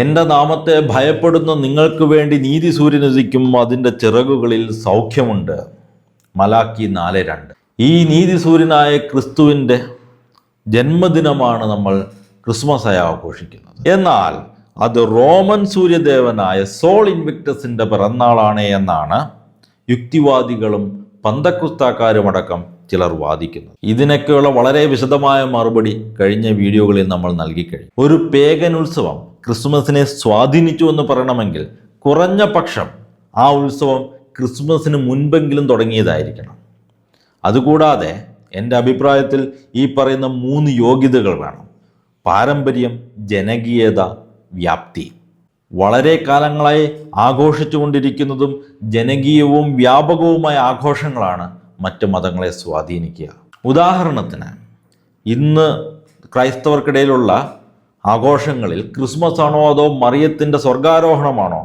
എൻ്റെ നാമത്തെ ഭയപ്പെടുന്ന നിങ്ങൾക്ക് വേണ്ടി നീതി സൂര്യനുദിക്കും, അതിൻ്റെ ചിറകുകളിൽ സൗഖ്യമുണ്ട്. മലാക്കി 4:2. ഈ നീതി സൂര്യനായ ക്രിസ്തുവിൻ്റെ ജന്മദിനമാണ് നമ്മൾ ക്രിസ്മസായി ആഘോഷിക്കുന്നത്. എന്നാൽ അത് റോമൻ സൂര്യദേവനായ സോൾ ഇൻവിക്ടസിൻ്റെ പിറന്നാളാണ് എന്നാണ് യുക്തിവാദികളും പന്തക്കുസ്താക്കാരുമടക്കം ചിലർ വാദിക്കുന്നത്. ഇതിനൊക്കെയുള്ള വളരെ വിശദമായ മറുപടി കഴിഞ്ഞ വീഡിയോകളിൽ നമ്മൾ നൽകിക്കഴിഞ്ഞു. ഒരു പേഗൻ ഉത്സവം ക്രിസ്മസിനെ സ്വാധീനിച്ചു എന്ന് പറയണമെങ്കിൽ കുറഞ്ഞ പക്ഷം ആ ഉത്സവം ക്രിസ്മസിന് മുൻപെങ്കിലും തുടങ്ങിയതായിരിക്കണം. അതുകൂടാതെ എൻ്റെ അഭിപ്രായത്തിൽ ഈ പറയുന്ന 3 യോഗ്യതകൾ വേണം: പാരമ്പര്യം, ജനകീയത, വ്യാപ്തി. വളരെ കാലങ്ങളായി ആഘോഷിച്ചു കൊണ്ടിരിക്കുന്നതും ജനകീയവും വ്യാപകവുമായ ആഘോഷങ്ങളാണ് മറ്റ് മതങ്ങളെ സ്വാധീനിക്കുക. ഉദാഹരണത്തിന്, ഇന്ന് ക്രൈസ്തവർക്കിടയിലുള്ള ആഘോഷങ്ങളിൽ ക്രിസ്മസ് ആണോ അതോ മറിയത്തിൻ്റെ സ്വർഗാരോഹണമാണോ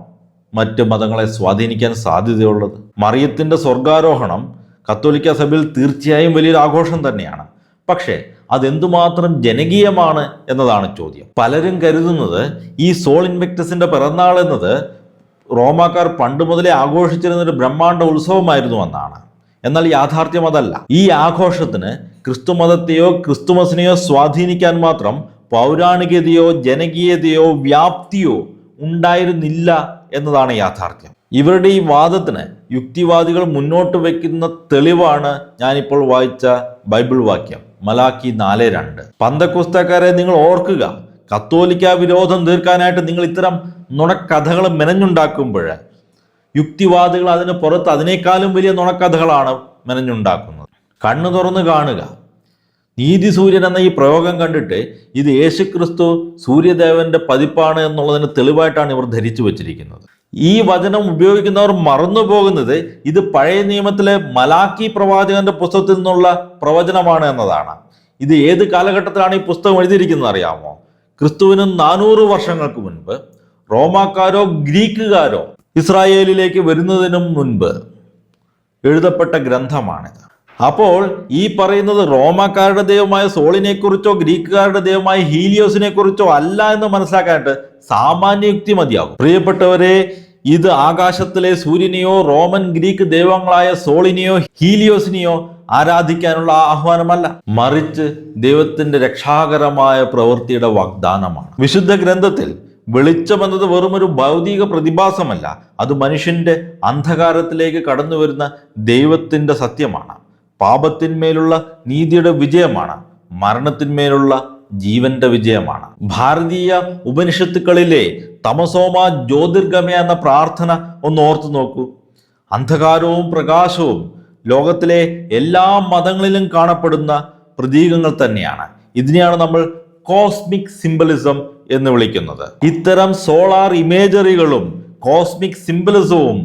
മറ്റ് മതങ്ങളെ സ്വാധീനിക്കാൻ സാധ്യതയുള്ളത്? മറിയത്തിൻ്റെ സ്വർഗാരോഹണം കത്തോലിക്ക സഭയിൽ തീർച്ചയായും വലിയൊരു ആഘോഷം തന്നെയാണ്. പക്ഷേ അതെന്തുമാത്രം ജനകീയമാണ് എന്നതാണ് ചോദ്യം. പലരും കരുതുന്നത് ഈ സോൾ ഇൻവിക്ടസിൻ്റെ പിറന്നാൾ എന്നത് റോമാക്കാർ പണ്ട് മുതലേ ആഘോഷിച്ചിരുന്നൊരു ബ്രഹ്മാണ്ഡ ഉത്സവമായിരുന്നു എന്നാണ്. എന്നാൽ യാഥാർത്ഥ്യം അതല്ല. ഈ ആഘോഷത്തിന് ക്രിസ്തുമതത്തെയോ ക്രിസ്തുമസിനെയോ സ്വാധീനിക്കാൻ മാത്രം പൗരാണികതയോ ജനകീയതയോ വ്യാപ്തിയോ ഉണ്ടായിരുന്നില്ല എന്നതാണ് യാഥാർത്ഥ്യം. ഇവരുടെ ഈ വാദത്തിന് യുക്തിവാദികൾ മുന്നോട്ട് വയ്ക്കുന്ന തെളിവാണ് ഞാനിപ്പോൾ വായിച്ച ബൈബിൾ വാക്യം, മലാക്കി 4:2. പന്തക്കുസ്തക്കാരെ, നിങ്ങൾ ഓർക്കുക, കത്തോലിക്ക വിരോധം തീർക്കാനായിട്ട് നിങ്ങൾ ഇത്തരം നുണക്കഥകൾ മെനഞ്ഞുണ്ടാക്കുമ്പോൾ യുക്തിവാദികൾ അതിന് പുറത്ത് അതിനേക്കാളും വലിയ നുണക്കഥകളാണ് മെനഞ്ഞുണ്ടാക്കുന്നത്. കണ്ണു തുറന്ന് കാണുക. നീതി സൂര്യൻ എന്ന ഈ പ്രയോഗം കണ്ടിട്ട് ഇത് യേശുക്രിസ്തു സൂര്യദേവന്റെ പതിപ്പാണ് എന്നുള്ളതിന് തെളിവായിട്ടാണ് ഇവർ ധരിച്ചു വച്ചിരിക്കുന്നത്. ഈ വചനം ഉപയോഗിക്കുന്നവർ മറന്നു പോകുന്നത് ഇത് പഴയ നിയമത്തിലെ മലാക്കി പ്രവാചകന്റെ പുസ്തകത്തിൽ നിന്നുള്ള പ്രവചനമാണ് എന്നതാണ്. ഇത് ഏത് കാലഘട്ടത്തിലാണ് ഈ പുസ്തകം എഴുതിയിരിക്കുന്നത് അറിയാമോ? ക്രിസ്തുവിന് 400 വർഷങ്ങൾക്ക് മുൻപ് റോമാക്കാരോ ഗ്രീക്കുകാരോ ഇസ്രായേലിലേക്ക് വരുന്നതിനും മുൻപ് എഴുതപ്പെട്ട ഗ്രന്ഥമാണിത്. അപ്പോൾ ഈ പറയുന്നത് റോമാക്കാരുടെ ദൈവമായ സോളിനെ കുറിച്ചോ ഗ്രീക്കുകാരുടെ ദൈവമായ ഹീലിയോസിനെ കുറിച്ചോ അല്ല എന്ന് മനസ്സിലാക്കാനായിട്ട് സാമാന്യ യുക്തി മതിയാകും. പ്രിയപ്പെട്ടവരെ, ഇത് ആകാശത്തിലെ സൂര്യനെയോ റോമൻ ഗ്രീക്ക് ദൈവങ്ങളായ സോളിനെയോ ഹീലിയോസിനെയോ ആരാധിക്കാനുള്ള ആഹ്വാനമല്ല, മറിച്ച് ദൈവത്തിന്റെ രക്ഷാകരമായ പ്രവൃത്തിയുടെ വാഗ്ദാനമാണ്. വിശുദ്ധ ഗ്രന്ഥത്തിൽ വെളിച്ചം എന്നത് വെറുമൊരു ഭൗതിക പ്രതിഭാസമല്ല, അത് മനുഷ്യന്റെ അന്ധകാരത്തിലേക്ക് കടന്നു വരുന്ന ദൈവത്തിന്റെ സത്യമാണ്. പാപത്തിന്മേലുള്ള നീതിയുടെ വിജയമാണ്, മരണത്തിന്മേലുള്ള ജീവന്റെ വിജയമാണ്. ഭാരതീയ ഉപനിഷത്തുക്കളിലെ തമസോമ ജ്യോതിർഗമയ എന്ന പ്രാർത്ഥന ഒന്ന് ഓർത്തു നോക്കൂ. അന്ധകാരവും പ്രകാശവും ലോകത്തിലെ എല്ലാ മതങ്ങളിലും കാണപ്പെടുന്ന പ്രതീകങ്ങൾ തന്നെയാണ്. ഇതിനെയാണ് നമ്മൾ കോസ്മിക് സിംബലിസം എന്ന് വിളിക്കുന്നത്. ഇത്തരം സോളാർ ഇമേജറികളും കോസ്മിക് സിംബലിസവും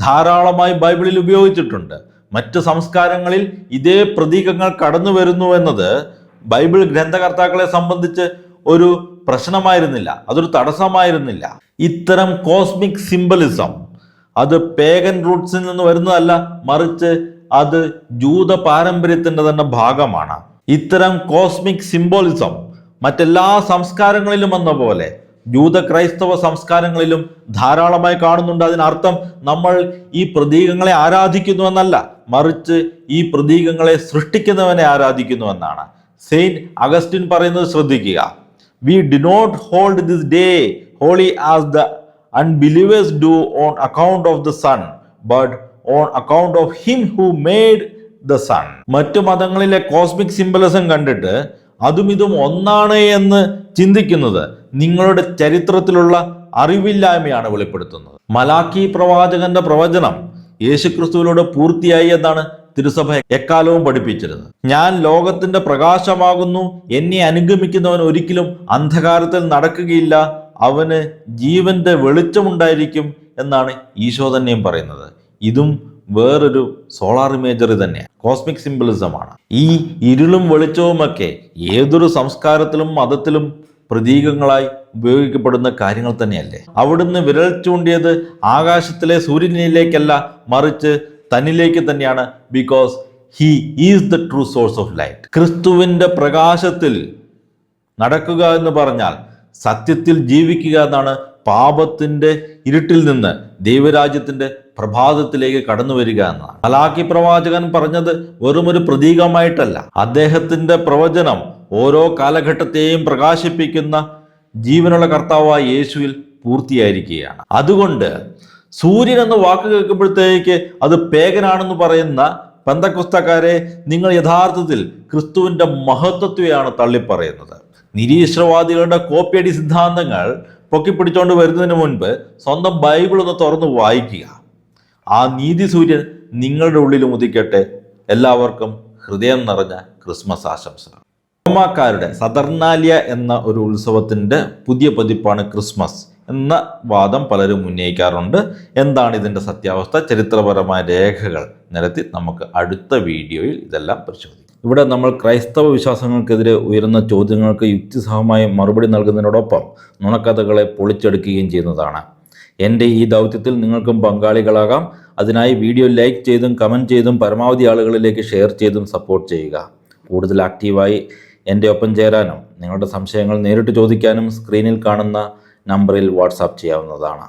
ധാരാളമായി ബൈബിളിൽ ഉപയോഗിച്ചിട്ടുണ്ട്. മറ്റ് സംസ്കാരങ്ങളിൽ ഇതേ പ്രതീകങ്ങൾ കടന്നു വരുന്നു എന്നത് ബൈബിൾ ഗ്രന്ഥകർത്താക്കളെ സംബന്ധിച്ച് ഒരു പ്രശ്നമായിരുന്നില്ല, അതൊരു തടസ്സമായിരുന്നില്ല. ഇത്തരം കോസ്മിക് സിംബലിസം അത് പേഗൻ റൂട്ട്സിൽ നിന്ന് വരുന്നതല്ല, മറിച്ച് അത് ജൂത പാരമ്പര്യത്തിന്റെ തന്നെ ഭാഗമാണ്. ഇത്തരം കോസ്മിക് സിംബോളിസം മറ്റെല്ലാ സംസ്കാരങ്ങളിലും എന്ന പോലെ ജൂത ക്രൈസ്തവ സംസ്കാരങ്ങളിലും ധാരാളമായി കാണുന്നുണ്ട്. അതിനർത്ഥം നമ്മൾ ഈ പ്രതീകങ്ങളെ ആരാധിക്കുന്നു എന്നല്ല, മറിച്ച് ഈ പ്രതീകങ്ങളെ സൃഷ്ടിക്കുന്നവനെ ആരാധിക്കുന്നു എന്നാണ്. സെയിന്റ് അഗസ്റ്റിൻ പറയുന്നത് ശ്രദ്ധിക്കുക: we do not hold this day holy as the unbelievers do on account of the sun, but on account of him who made the sun. മറ്റു മതങ്ങളിലെ കോസ്മിക് സിംബലിസം കണ്ടിട്ട് അതും ഇതും ഒന്നാണ് എന്ന് ചിന്തിക്കുന്നത് നിങ്ങളുടെ ചരിത്രത്തിലുള്ള അറിവില്ലായ്മയാണ് വെളിപ്പെടുത്തുന്നത്. മലാക്കി പ്രവാചകന്റെ പ്രവചനം യേശുക്രിസ്തുവിലൂടെ പൂർത്തിയായി എന്നാണ് തിരുസഭ എക്കാലവും പഠിപ്പിച്ചിരുന്നത്. ഞാൻ ലോകത്തിന്റെ പ്രകാശമാകുന്നു, എന്നെ അനുഗമിക്കുന്നവൻ ഒരിക്കലും അന്ധകാരത്തിൽ നടക്കുകയില്ല, അവന് ജീവന്റെ വെളിച്ചമുണ്ടായിരിക്കും എന്നാണ് ഈശോ തന്നെയും പറയുന്നത്. ഇതും വേറൊരു സോളാർ ഇമേജറി തന്നെയാണ്, കോസ്മിക് സിംബലിസമാണ്. ഈ ഇരുളും വെളിച്ചവുമൊക്കെ ഏതൊരു സംസ്കാരത്തിലും മതത്തിലും പ്രതീകങ്ങളായി ഉപയോഗിക്കപ്പെടുന്ന കാര്യങ്ങൾ തന്നെയല്ലേ? അവിടുന്ന് വിരൽ ചൂണ്ടിയത് ആകാശത്തിലെ സൂര്യനിലേക്കല്ല, മറിച്ച് തന്നിലേക്ക് തന്നെയാണ്. Because he is the true source of light. ക്രിസ്തുവിന്റെ പ്രകാശത്തിൽ നടക്കുക എന്ന് പറഞ്ഞാൽ സത്യത്തിൽ ജീവിക്കുക എന്നാണ് പാപത്തിൻ്റെ ഇരുട്ടിൽ നിന്ന് ദൈവരാജ്യത്തിൻ്റെ പ്രഭാതത്തിലേക്ക് കടന്നു വരിക എന്നാണ്. മലാക്കി പ്രവാചകൻ പറഞ്ഞത് വെറുമൊരു പ്രതീകമായിട്ടല്ല. അദ്ദേഹത്തിൻ്റെ പ്രവചനം ഓരോ കാലഘട്ടത്തെയും പ്രകാശിപ്പിക്കുന്ന ജീവനുള്ള കർത്താവായ യേശുവിൽ പൂർത്തിയായിരിക്കുകയാണ്. അതുകൊണ്ട് സൂര്യൻ എന്ന വാക്ക് കേൾക്കുമ്പോഴത്തേക്ക് അത് പേഗനാണെന്ന് പറയുന്ന പെന്തക്കോസ്തക്കാരെ നിങ്ങൾ യഥാർത്ഥത്തിൽ ക്രിസ്തുവിൻ്റെ മഹത്വത്തെയാണ് തള്ളിപ്പറയുന്നത്. നിരീശ്വരവാദികളുടെ കോപ്പിയടി സിദ്ധാന്തങ്ങൾ പൊക്കിപ്പിടിച്ചുകൊണ്ട് വരുന്നതിന് മുൻപ് സ്വന്തം ബൈബിൾ ഒന്ന് തുറന്ന് വായിക്കുക. ആ നീതി സൂര്യൻ നിങ്ങളുടെ ഉള്ളിലും ഉദിക്കട്ടെ. എല്ലാവർക്കും ഹൃദയം നിറഞ്ഞ ക്രിസ്മസ് ആശംസകൾ. റോമാക്കാരുടെ സതർനാലിയ എന്ന ഒരു ഉത്സവത്തിൻ്റെ പുതിയ പതിപ്പാണ് ക്രിസ്മസ് എന്ന വാദം പലരും ഉന്നയിക്കാറുണ്ട്. എന്താണ് ഇതിൻ്റെ സത്യാവസ്ഥ? ചരിത്രപരമായ രേഖകൾ നിരത്തി നമുക്ക് അടുത്ത വീഡിയോയിൽ ഇതെല്ലാം പരിശോധിക്കാം. ഇവിടെ നമ്മൾ ക്രൈസ്തവ വിശ്വാസങ്ങൾക്കെതിരെ ഉയരുന്ന ചോദ്യങ്ങൾക്ക് യുക്തിസഹമായ മറുപടി നൽകുന്നതിനോടൊപ്പം നുണക്കഥകളെ പൊളിച്ചെടുക്കുകയും ചെയ്യുന്നതാണ്. എൻ്റെ ഈ ദൗത്യത്തിൽ നിങ്ങൾക്കും പങ്കാളികളാകാം. അതിനായി വീഡിയോ ലൈക്ക് ചെയ്തും കമൻറ്റ് ചെയ്തും പരമാവധി ആളുകളിലേക്ക് ഷെയർ ചെയ്തും സപ്പോർട്ട് ചെയ്യുക. കൂടുതൽ ആക്റ്റീവായി എൻ്റെ ഒപ്പം ചേരാനും നിങ്ങളുടെ സംശയങ്ങൾ നേരിട്ട് ചോദിക്കാനും സ്ക്രീനിൽ കാണുന്ന നമ്പറിൽ വാട്സാപ്പ് ചെയ്യാവുന്നതാണ്.